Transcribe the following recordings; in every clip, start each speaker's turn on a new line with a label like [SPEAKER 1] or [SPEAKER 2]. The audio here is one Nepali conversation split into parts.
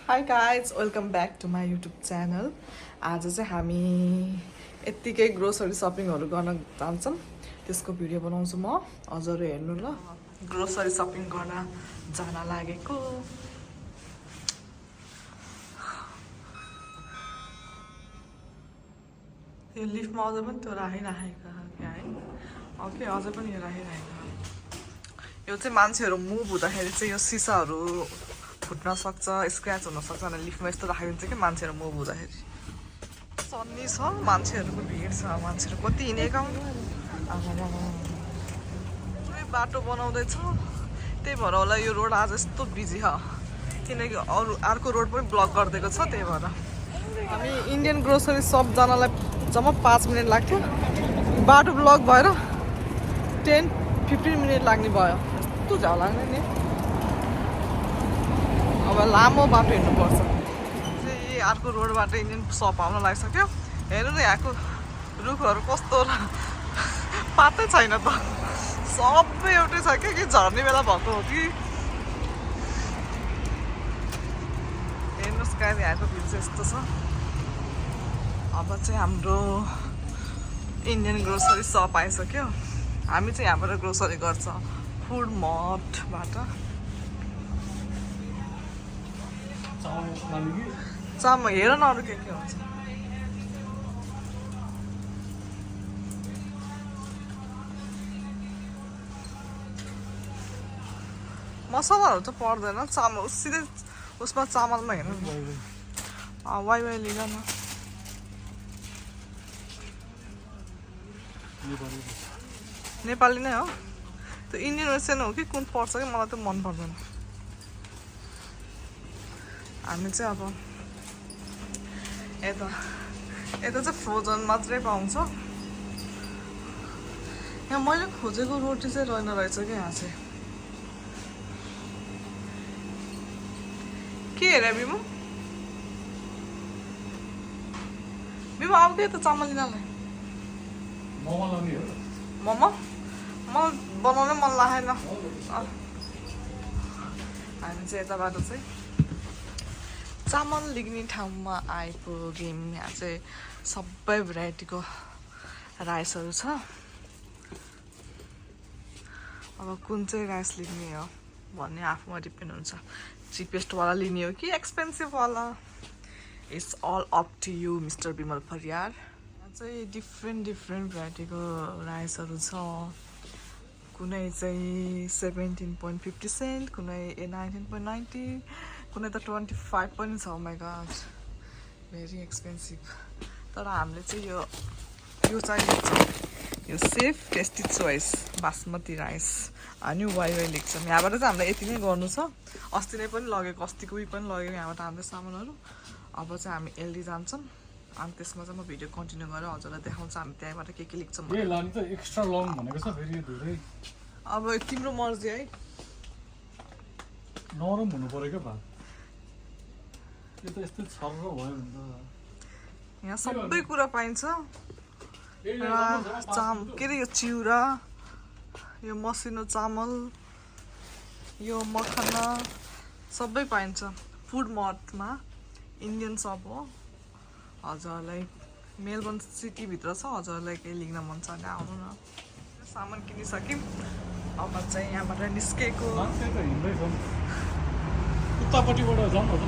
[SPEAKER 1] Hi guys, welcome back to my YouTube channel. आज चाहिँ हामी यत्तिकै ग्रोसरी सपिङहरू गर्न जान्छौँ। त्यसको भिडियो बनाउँछु म। हजुरहरू हेर्नु ल। ग्रोसरी सपिङ गर्न जान लागेको। यो लिफ्टमा अझै पनि त्यो राखिराखेको क्या है। ओके अझै पनि यो राखिराखेको। यो चाहिँ मान्छेहरू मुभ हुँदाखेरि चाहिँ यो सिसाहरू फुट्न सक्छ, स्क्रैच हुन सक्छ अनि लिफ्टमा यस्तो राखिदिन्छ कि मान्छेहरू मुभ हुँदाखेरि। सन्नी छ, मान्छेहरूको भिड छ, मान्छेहरू कति हिँडेका हुन्। पुरै बाटो बनाउँदैछ, त्यही भएर होला यो रोड आज यस्तो बिजी छ, किनकि अरू अर्को रोड पनि ब्लक गरिदिएको छ। त्यही भएर हामी इन्डियन ग्रोसरी सप जानलाई जम्मा 5 मिनट लाग्थ्यो, बाटो ब्लक भएर 10-15 मिनट लाग्ने भयो। यस्तो झ्याउ लाग्ने नि। अब लामो बाटो हिँड्नुपर्छ। चाहिँ अर्को रोडबाट इन्डियन सप आउन लागिसक्यो। हेर्नु न यहाँको रुखहरू कस्तो पातै छैन त, सबै एउटै छ कि झर्ने बेला भएको हो कि। हेर्नुहोस् गाइस, यहाँको भ्यू चाहिँ यस्तो छ। अब चाहिँ हाम्रो इन्डियन ग्रोसरी सप आइसक्यो। हामी चाहिँ यहाँबाट ग्रोसरी गर्छ फुड मार्टबाट। चामल हेर न अरू के हुन्छ। मसलाहरू त पर्दैन, चामल सिधै उसमा चामलमा हेर्नु न। वाइ लिन न। नेपाली नै हो त्यो। इन्डियन वेस्टर्न हो कि कुन पर्छ कि मलाई त मन पर्दैन। हामी चाहिँ अब यता चाहिँ फ्रोजन मात्रै पाउँछ। यहाँ मैले खोजेको रोटी चाहिँ रहेन रहेछ कि यहाँ चाहिँ। के हेरे बिमु आउँदै त चामल लिनलाई। मोमो मलाई बनाउनै मन लागेन। हामी चाहिँ यताबाट चाहिँ चामल लिग्ने ठाउँमा आइपुग्यौँ। यहाँ चाहिँ सबै भेराइटीको राइसहरू छ। अब कुन चाहिँ राइस लिने हो भन्ने आफूमा डिपेन्ड हुन्छ। चिपेस्टवाला लिने हो कि एक्सपेन्सिभवाला, it's all up to you mister Bimal Phariyar. यहाँ चाहिँ डिफ्रेन्ट भेराइटीको राइसहरू छ। कुनै चाहिँ 17.50 सेन्ट, कुनै 19.90, कुनै त 25 पनि छ। My God, very expensive. तर हामीले चाहिँ यो चाहिँ लिन्छौँ, यो safe tasty choice basmati rice. अनि वाइ लेख्छौँ। यहाँबाट चाहिँ हामीलाई यति नै गर्नु छ। अस्ति नै पनि लगेको, अस्तिको उही पनि लगेको यहाँबाट हाम्रो सामानहरू। अब चाहिँ हामी एलडी जान्छौँ अनि त्यसमा चाहिँ म भिडियो कन्टिन्यू गरेर हजुरलाई देखाउँछ हामी त्यहाँबाट के लेख्छौँ। अब तिम्रो मर्जी है।
[SPEAKER 2] नरम हुनु पर्यो क्या भात। यो त यस्तै छर्र भयो भने त।
[SPEAKER 1] यहाँ सबै कुरा पाइन्छ। के अरे यो चिउरा, यो मसिनो चामल, यो मखना सबै पाइन्छ फुड मार्टमा। इन्डियन सप हो। हजुरहरूलाई मेलबर्न सिटीभित्र छ। हजुरहरूलाई केही लिन मन छ भने आउनु न। सामान किनिसक्यौँ। अब चाहिँ यहाँबाट निस्केको।
[SPEAKER 2] उतापट्टिबाट जाउँ न त।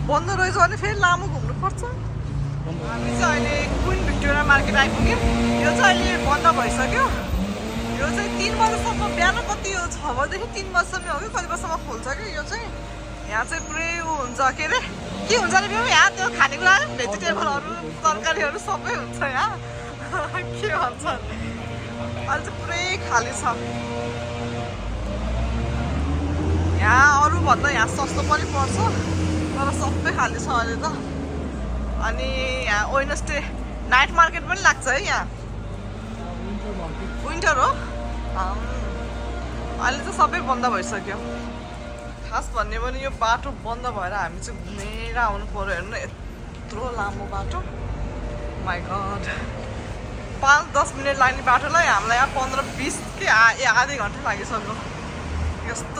[SPEAKER 1] बन्द रहेछ भने फेरि लामो घुम्नुपर्छ। हामी चाहिँ अहिले क्विन भिक्टोरिया मार्केट आइपुग्यौँ। यो चाहिँ अहिले बन्द भइसक्यो। यो चाहिँ 3 बजीसम्म, बिहान कति हो 6 बजीदेखि 3 बजीसम्म हो कि कति बजीसम्म खोल्छ कि यो चाहिँ। यहाँ चाहिँ पुरै हुन्छ के अरे के हुन्छ अरे यहाँ त्यो खानेकुरा भेजिटेबलहरू तरकारीहरू सबै हुन्छ यहाँ। के भन्छ अहिले चाहिँ पुरै खाली छ। यहाँ अरूभन्दा यहाँ सस्तो पनि पर्छ तर सबै खाली छ अहिले त। अनि यहाँ वेडनेसडे नाइट मार्केट पनि लाग्छ है यहाँ। विन्टर हो। अहिले चाहिँ सबै बन्द भइसक्यो। खास भन्ने पनि यो बाटो बन्द भएर हामी चाहिँ घुमेर आउनु पर्यो। हेर्नु न यत्रो लामो बाटो। माई गॉड, 5-10 मिनट लाग्ने बाटोलाई हामीलाई यहाँ 15-20 कि आधी घन्टा लागिसक्यो।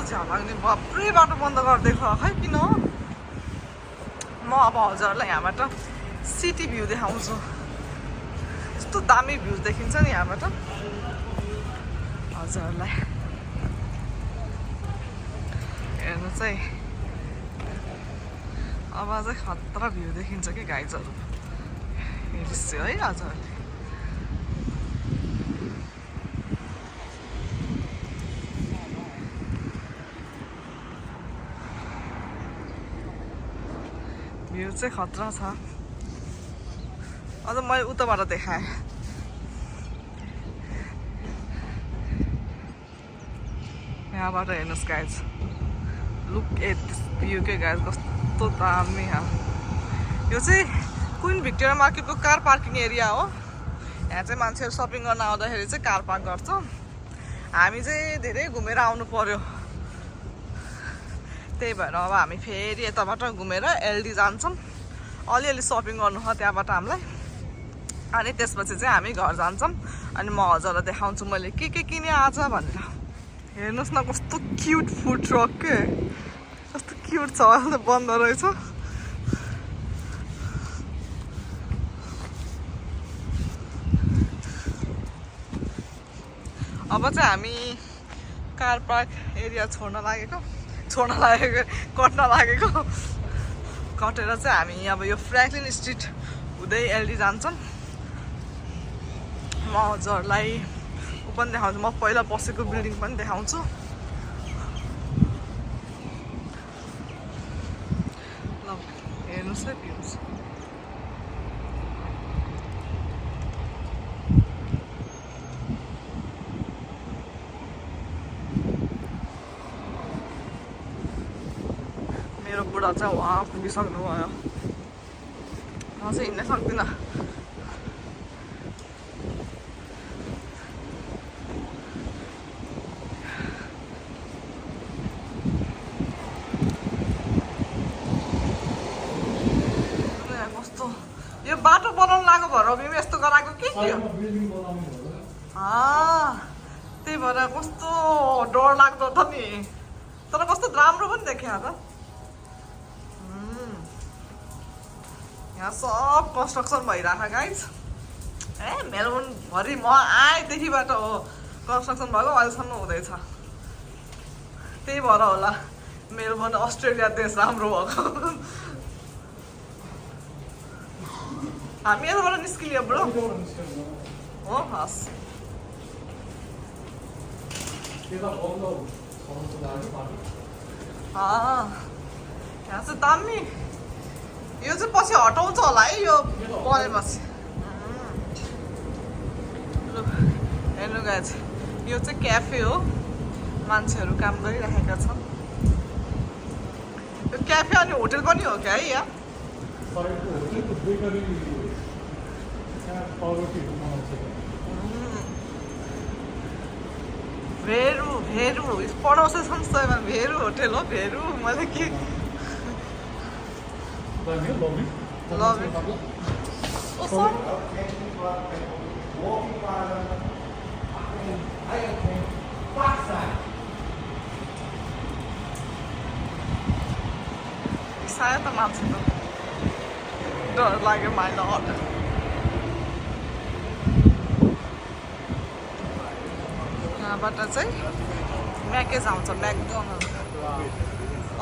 [SPEAKER 1] झ्यालाग्ने बाफ्रै बाटो बन्द गरिदिएको खै किन हो म अब हजुरहरूलाई यहाँबाट सिटी भ्यू देखाउँछु यस्तो दामी भ्यू देखिन्छ नि यहाँबाट हजुरहरूलाई हेर्नु चाहिँ अब चाहिँ खतरा भ्यू देखिन्छ कि गाइजहरू हेरिस् है हजुरहरूले भ्यू चाहिँ खतरा छ अझ मैले उताबाट देखाएँ यहाँबाट हेर्नुहोस् guys look at this view के गाइज कस्तो दामी यो चाहिँ क्विन भिक्टोरिया मार्केटको कार पार्किङ एरिया हो यहाँ चाहिँ मान्छेहरू सपिङ गर्न आउँदाखेरि चाहिँ कार पार्क गर्छ हामी चाहिँ धेरै घुमेर आउनु पर्यो त्यही भएर अब हामी फेरि यताबाट घुमेर एलडी जान्छौँ अलिअलि सपिङ गर्नु हो त्यहाँबाट हामीलाई अनि त्यसपछि चाहिँ हामी घर जान्छौँ अनि म हजुरलाई देखाउँछु मैले के किने आज भनेर हेर्नुहोस् न कस्तो क्युट फुड ट्रक के कस्तो क्युट छ अहिले बन्द रहेछ अब चाहिँ हामी कार पार्क एरिया कट्न लागेको कटेर चाहिँ हामी अब यो फ्र्याङ्कलिन स्ट्रिट हुँदै एलडी जान्छौँ म हजुरलाई ऊ पनि देखाउँछु म पहिला बसेको बिल्डिङ पनि देखाउँछु ल हेर्नुहोस् है भ्यूज मेरो बुढा चाहिँ वहाँ पुगिसक्नु भयो म चाहिँ हिँड्नै सक्दिनँ कस्तो यो बाटो बनाउनु लाग्यो भएर रवि यस्तो गराएको के थियो त्यही भएर कस्तो डर लाग्दो त नि तर कस्तो राम्रो पनि देख्यो त यहाँ सब कन्स्ट्रक्सन भइरहेको गाइज मेलबोर्नभरि म आएदेखिबाट हो कन्स्ट्रक्सन भएको अहिलेसम्म हुँदैछ त्यही भएर होला मेलबोर्न अस्ट्रेलिया देश राम्रो भएको हामी यताबाट निस्कियो ब्रो हो हस् यहाँ चाहिँ दामी यो चाहिँ पछि हटाउँछ होला है यो परेपछि हेर्नु गाइज यो चाहिँ क्याफे हो मान्छेहरू काम गरिराखेका छन् यो क्याफे अनि होटेल पनि हो क्या है यहाँ भेरु पढाउँछ संस्थामा भेरु होटेल हो भेरु मैले के Love it. Oh, sorry. Saya त मान्छे त डर लाग्यो माइ लर्ड यहाँबाट चाहिँ म्याकेज आउँछ म्याकडोनल्ड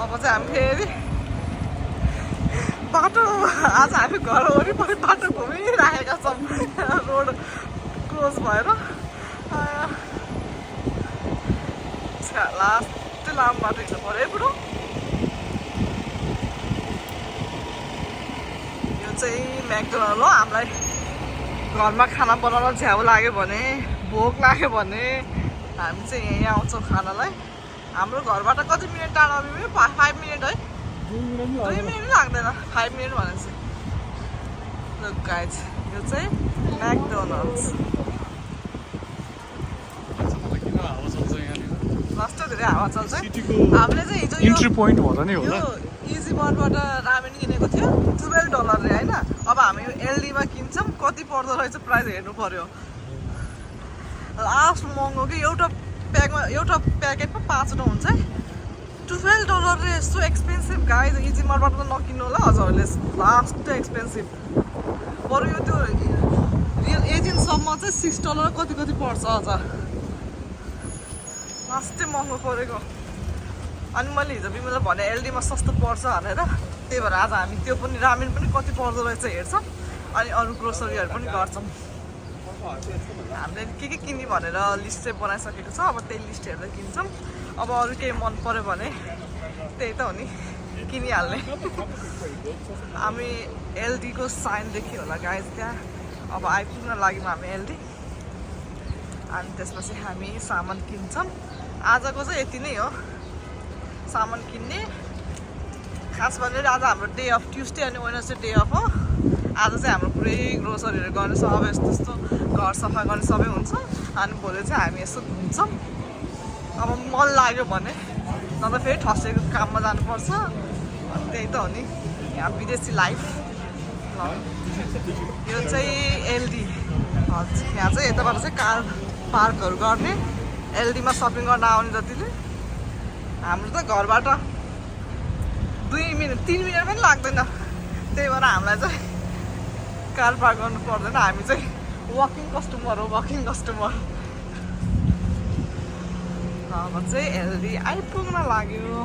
[SPEAKER 1] अब चाहिँ हामी फेरि बाटो आज हामी घर वरिपरि बाटो घुमिराखेका छौँ रोड क्लोज भएर लास्ट लामो बाटो हिँड्नु पऱ्यो है बुढो यो चाहिँ म्याकडोनल्ड हो हामीलाई घरमा खाना बनाउन झ्याउ लाग्यो भने भोक लाग्यो भने हामी चाहिँ यहीँ आउँछौँ खानालाई हाम्रो घरबाट कति मिनट टाढा 5 मिनट है 2 मिनट लाग्दैन 5 मिनट भनेपछि लुक गाइज यो चाहिँ म्याकडोनल्ड्स लास्ट धेरै हावा चल्छ हामीले चाहिँ हिजो
[SPEAKER 2] इन्ट्री पोइन्ट भन्दा नि होला
[SPEAKER 1] इजी बारबाट रामेन किनेको थियो $12 रे होइन अब हामी एलडीमा किन्छौँ कति पर्दो रहेछ प्राइस हेर्नु पर्यो लास्ट महँगो कि एउटा प्याकेटमा 5वटा हुन्छ है गरेर यस्तो एक्सपेन्सिभ गाइज इजी मार्टबाट त नकिन्नु होला हजुरहरूले लास्ट एक्सपेन्सिभ बरु यो त्यो रियल एजेन्टसम्म चाहिँ $6 कति कति पर्छ हजुर लास्टै महँगो परेको अनि मैले हिजो बिमललाई भने एलडीमा सस्तो पर्छ भनेर त्यही भएर आज हामी त्यो पनि रामेन पनि कति पर्दो रहेछ हेर्छौँ अनि अरू ग्रोसरीहरू पनि गर्छौँ हामीले के किन्ने भनेर लिस्ट चाहिँ बनाइसकेको छ अब त्यही लिस्ट हेर्दै किन्छौँ अब अरू केही मन पऱ्यो भने त्यही त हो नि किनिहाल्ने हामी एलडीको साइन देख्यो होला गाइज त्यहाँ अब आइपुग्न लाग्यौँ हामी एलडी अनि त्यसपछि हामी सामान किन्छौँ आजको चाहिँ यति नै हो सामान किन्ने खास भनेर आज हाम्रो डे अफ ट्युसडे अनि वेडनेसडे डे अफ हो आज चाहिँ हाम्रो पुरै ग्रोसरीहरू गर्ने सब यस्तो यस्तो घर सफा गर्ने सबै हुन्छ अनि भोलि चाहिँ हामी यसो घुम्छौँ अब मन लाग्यो भने न त फेरि ठसेको काममा जानुपर्छ अनि त्यही त हो नि यहाँ विदेशी लाइफ ल यो चाहिँ एलडी हजुर यहाँ चाहिँ यताबाट चाहिँ कार पार्कहरू गर्ने एलडीमा सपिङ गर्न आउने जतिले हाम्रो त घरबाट 2 मिनट 3 मिनट पनि लाग्दैन त्यही भएर हामीलाई चाहिँ कार पार्क गर्नु पर्दैन हामी चाहिँ वकिङ कस्टमर हो वकिङ कस्टमर अब चाहिँ एलडी आइपुग्न लाग्यो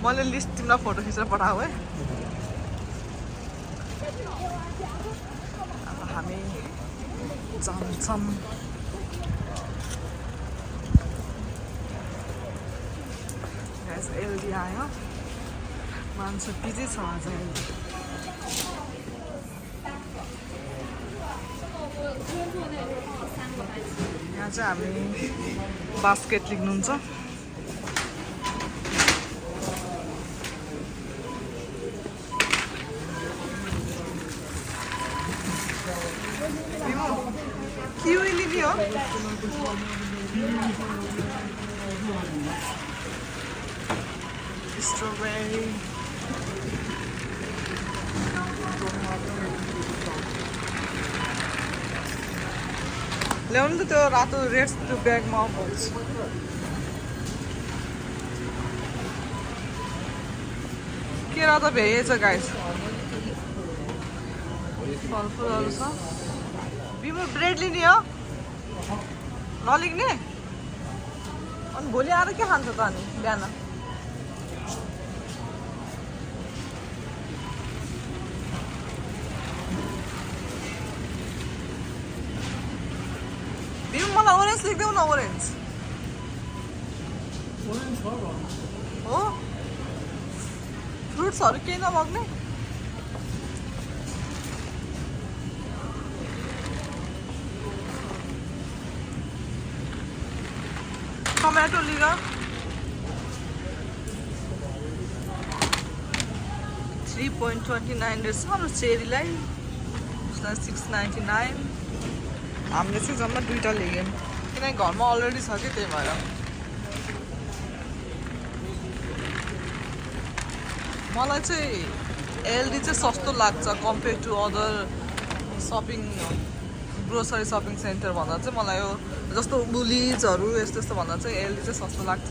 [SPEAKER 1] मैले लिस्ट तिमीलाई फोटो खिचेर पठाऊ है अब हामी जान्छौँ एलडी आयो मान्छे बिजी छ आज एलडी यहाँ चाहिँ हामी बास्केट लिनुहुन्छ किवी लिने हो स्ट्रबेरी ल्याउनु त त्यो रातो रेड त्यो ब्यागमा आउँछ केरा त भ्याइएछ गाइस फलफुलहरू छ बिमल ब्रेड लिने हो नलिग्ने अनि भोलि आएर के खान्छ त अनि बिहान मलाई ओरेन्ज लेख्देऊ न ओरेन्ज हो फ्रुट्सहरू केही नमग्ने टमाटो लिग 3.29 रहेछ हाम्रो चेरीलाई उसलाई 6.99 हामीले चाहिँ जम्मा 2टा ल्यायौँ किनकि घरमा अलरेडी छ कि त्यही भएर मलाई चाहिँ एलडी चाहिँ सस्तो लाग्छ compare to other shopping grocery shopping centre भन्दा चाहिँ मलाई यो जस्तो बुलिजहरू यस्तो यस्तो भन्दा चाहिँ एलडी चाहिँ सस्तो लाग्छ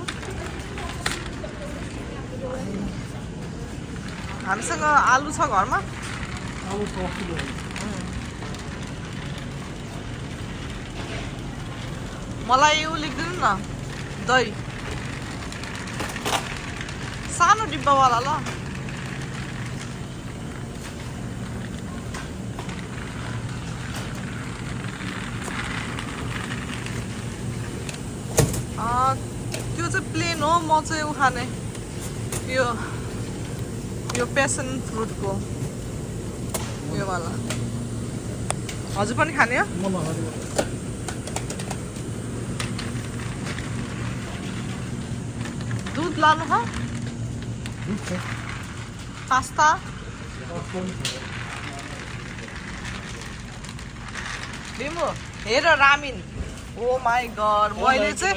[SPEAKER 1] हामीसँग आलु छ घरमा मलाई यो लेख्दिनु न दही सानो डिब्बावाला ल त्यो चाहिँ प्लेन हो म चाहिँ उखाने यो प्यासन फ्रुटको यो वाला हजुर पनि खाने हो दूध लानु ह पास्ता बिमु हेर रामिन ओ माई गड मैले चाहिँ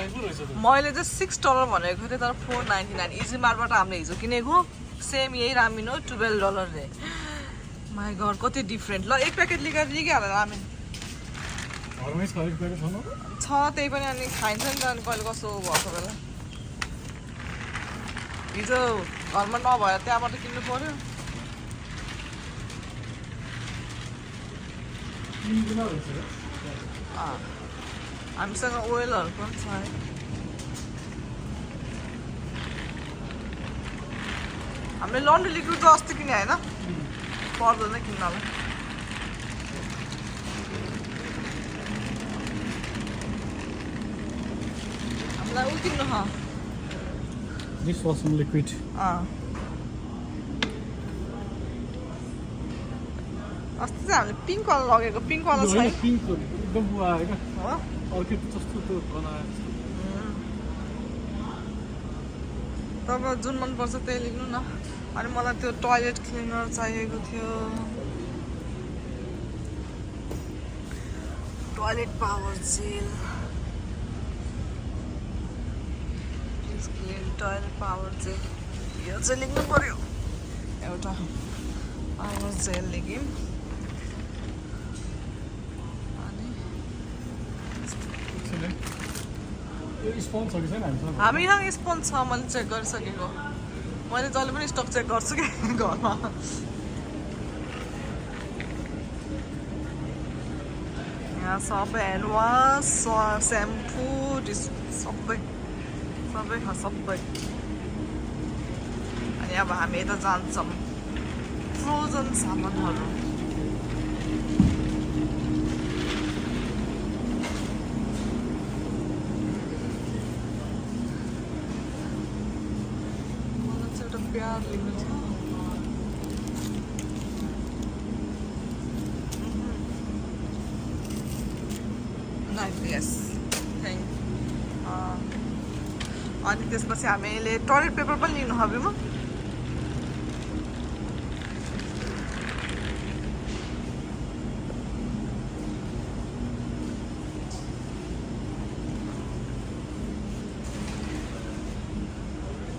[SPEAKER 1] $6 भनेको थिएँ तर $4.99 इजी मार्टबाट हामीले हिजो किनेको सेम यही रामिन हो $12 रे माई गड कति डिफ्रेन्ट ल एक प्याकेट लिइहाल रामिन छ त्यही पनि अनि खाइन्छ नि त अनि कहिले कस्तो भएको बेला हिजो घरमा नभएर त्यहाँबाट किन्नु पर्यो
[SPEAKER 2] किन्दिनँ रहेछ क्या।
[SPEAKER 1] हामीसँग ओइलहरू पनि छ है हामीले लन्ड्री लिक्विड त अस्ति किने होइन पर्दैन किन्नलाई हामीलाई उ किन्नु
[SPEAKER 2] डिस वासिङ लिक्विड
[SPEAKER 1] अस्ति चाहिँ हामीले पिङ्कवाला लगेको पिङ्कवाला छ है
[SPEAKER 2] पिङ्क एकदम बुवा आयो क्या
[SPEAKER 1] हो
[SPEAKER 2] अर्किड जस्तो त्यो बनायो
[SPEAKER 1] तपाईँ जुन मनपर्छ त्यही लेख्नु न अनि मलाई त्यो टोयलेट क्लिनर चाहिएको थियो toilet power gel please clean toilet power gel यो चाहिँ लेख्नु पर्यो एउटा पावर जेल लेख्यौँ अनि
[SPEAKER 2] यो स्पन्ज छ कि छैन हामीसँग
[SPEAKER 1] हामीसँग स्पन्ज छ मैले चेक गरिसकेको मैले जहिले पनि स्टक चेक गर्छु कि घरमा यहाँ सबै ह्यान्ड वास स्याम्पू सबै सबै छ सबै अनि अब हामी यता जान्छौँ फ्रोजन सामानहरू प्यार लिनु छ यस अनि त्यसपछि हामीले टोयलेट पेपर पनि लिनु हबीमा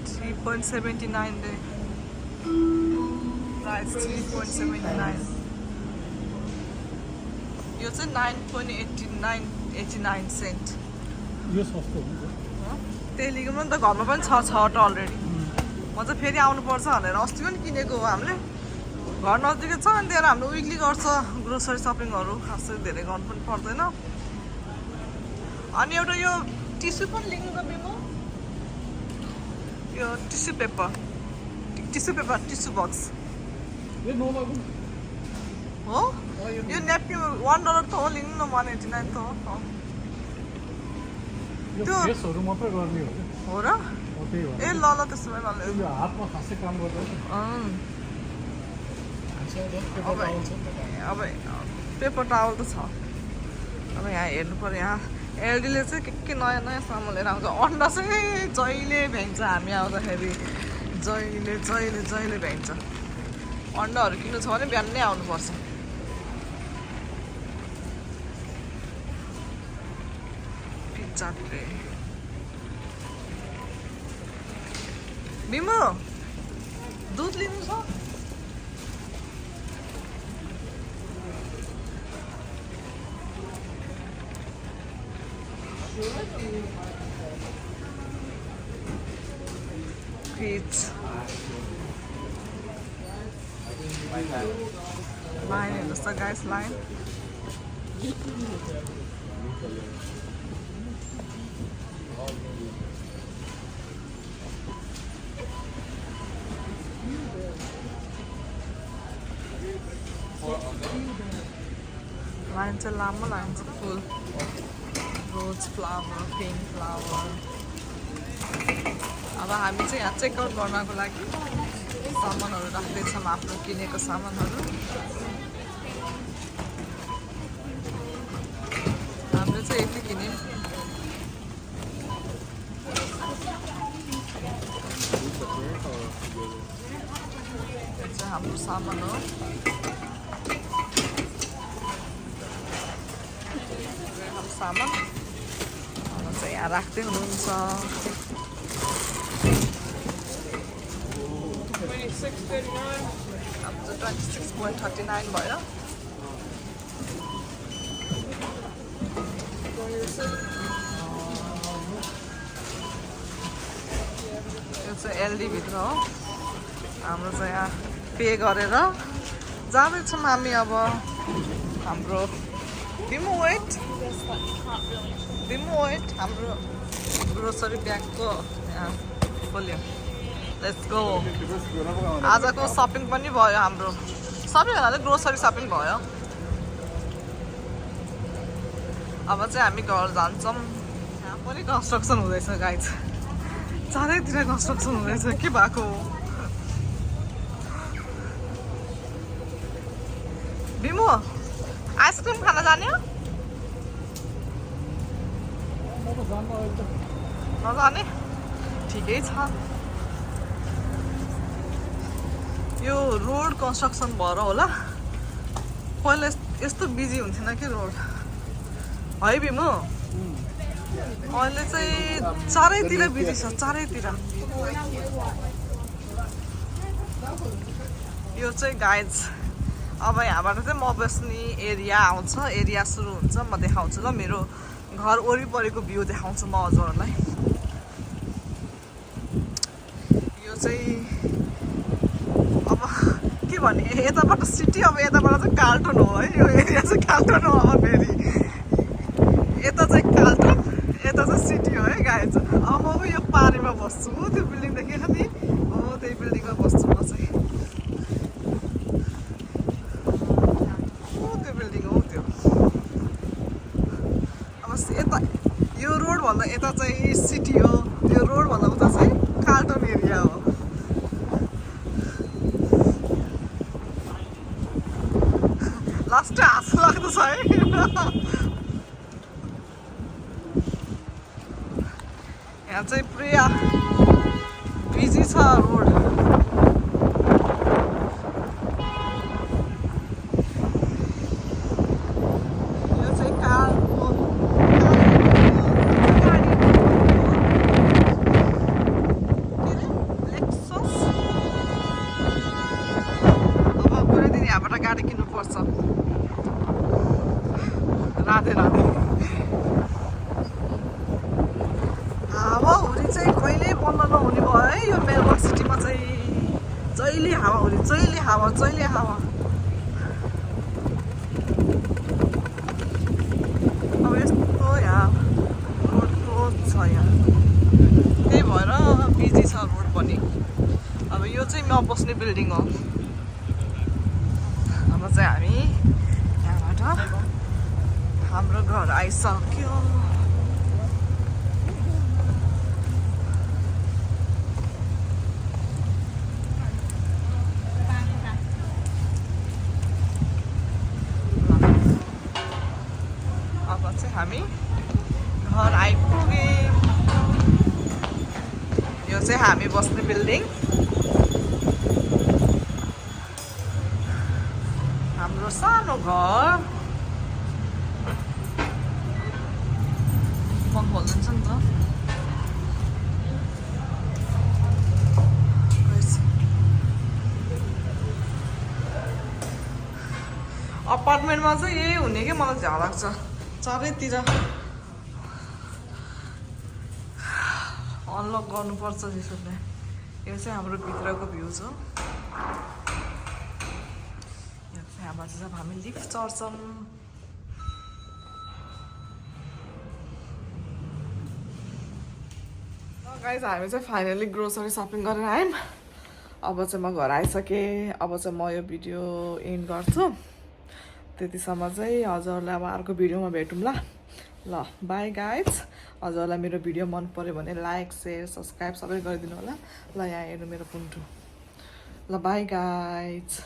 [SPEAKER 1] $3.79 there. Price $3.79. यो चाहिँ 9.89 सेन्ट
[SPEAKER 2] यो सस्तो हुन्छ
[SPEAKER 1] त्यही लिगमा नि त घरमा पनि छवटा अलरेडी म चाहिँ फेरि आउनुपर्छ भनेर अस्ति पनि किनेको हो हामीले घर नजिकै छ अनि त्यहाँ हाम्रो विकली गर्छ ग्रोसरी सपिङहरू खासै धेरै गर्नु पनि पर्दैन अनि एउटा यो टिस्यु पनि लिनु त बिमो यो टिस्यु पेपर टिस्यु बक्स
[SPEAKER 2] ए नलागु
[SPEAKER 1] हो यो न्यापकिन $1 त हो लिनु न 189 त हो
[SPEAKER 2] यो
[SPEAKER 1] त्यो-
[SPEAKER 2] फेसहरू मात्रै गर्ने हो क्या
[SPEAKER 1] हो र
[SPEAKER 2] त्यही हो
[SPEAKER 1] ए ल ल त्यसो भए ल
[SPEAKER 2] यो हातमा खासै काम गर्दैन
[SPEAKER 1] अब पेपर टावल त छ अब यहाँ हेर्नु पर्यो यहाँ एलडीले चाहिँ के नयाँ नयाँ सामान लिएर आउँछ अन्डा चाहिँ जहिले भ्याइन्छ हामी आउँदाखेरि जहिले भ्याइन्छ अन्डाहरू किन्नु छ भने बिहान नै आउनुपर्छ पिज्जा ट्रे बिमो दुध लिनु छ Great. Line हेर्नुहोस् त गाइस लाइन लाइन चाहिँ लामो लाइन छ फुल रोज फ्लावर पिङ्क फ्लावर अब हामी चाहिँ यहाँ चेकआउट गर्नको लागि सामानहरू राख्दैछौँ आफ्नो किनेको सामानहरू हामीले चाहिँ यति किन्यौँ यो चाहिँ हाम्रो सामान हो हाम्रो सामान चाहिँ यहाँ राख्दै हुनुहुन्छ 26.39 अब चाहिँ 26.39 भयो यो यो चाहिँ एलडी भित्र हो हाम्रो चाहिँ यहाँ पे गरेर जाँदैछौँ हामी अब हाम्रो दिमु वेट हाम्रो ग्रोसरी ब्यागको यहाँ खोल्यो लेट्स गो आजको सपिङ पनि भयो हाम्रो सबैजनाले ग्रोसरी सपिङ भयो अब चाहिँ हामी घर जान्छौँ यहाँ पनि कन्स्ट्रक्सन हुँदैछ गाइज चारैतिर कन्स्ट्रक्सन हुँदैछ के भएको हो बिमु आइसक्रिम खान जाने हो नजाने ठिकै छ यो रोड कन्स्ट्रक्सन भएर होला पहिला यस्तो बिजी हुन्थेन कि रोड है बिमु अहिले चाहिँ चारैतिर बिजी छ चारैतिर यो चाहिँ गाइज अब यहाँबाट चाहिँ म बस्ने एरिया आउँछ एरिया सुरु हुन्छ म देखाउँछु ल मेरो घर वरिपरिको भ्यू देखाउँछु म हजुरहरूलाई यो चाहिँ अब के भने यताबाट सिटी अब यताबाट चाहिँ कार्टुन हो है यो एरिया चाहिँ कार्टुन हो अब फेरि यता चाहिँ कार्टुन यता चाहिँ सिटी हो है गाइज अब म यो पारीमा बस्छु त्यो बिल्डिङ देखेको नि हो त्यही बिल्डिङमा बस्छु म चाहिँ त्यो बिल्डिङ हो त्यो अब यता यो रोडभन्दा यता चाहिँ सिटी हो यो रोडभन्दा उता चाहिँ कार्टुन एरिया हो लास्ट हाँसो लाग्दो छ है यहाँ चाहिँ पुरै बिजी छ रोड यो चाहिँ कारको लेक्सस अब पुरै दिन यहाँबाट गाडी किन्नुपर्छ राधे राधे हावाहुरी चाहिँ कहिले बन्द नहुने भयो है यो मेलबर्न सिटीमा चाहिँ जहिले हावाहुरी जहिले हावा अब यस्तो यहाँ रोड क्लोज छ यहाँ त्यही भएर बिजी छ रोड पनि अब यो चाहिँ म बस्ने बिल्डिङ हो अब चाहिँ हामी यहाँबाट हाम्रो घर आइसक्यो अब चाहिँ हामी घर आइपुगे यो चाहिँ हामी बस्ने बिल्डिङ हाम्रो सानो घर पंखा खोलिदिन्छ नि त अपार्टमेन्टमा चाहिँ यही हुने कि मलाई झ्याउ लाग्छ चारैतिर अनलक गर्नुपर्छ त्यसोले यो चाहिँ हाम्रो भित्रको भ्यू छ यहाँबाट चाहिँ हामी लिफ्ट चढ्छौँ गाइज हामी चाहिँ फाइनली ग्रोसरी सपिङ गरेर आयौँ अब चाहिँ म घर आइसकेँ अब चाहिँ म यो भिडियो एन्ड गर्छु त्यतिसम्म चाहिँ हजुरहरूलाई अब अर्को भिडियोमा भेटौँ ल बाई गाइज हजुरहरूलाई मेरो भिडियो मन पर्यो भने लाइक सेयर सब्सक्राइब सबै गरिदिनु होला ल यहाँ हेर्नु मेरो पुन्टु ल बाई गाइज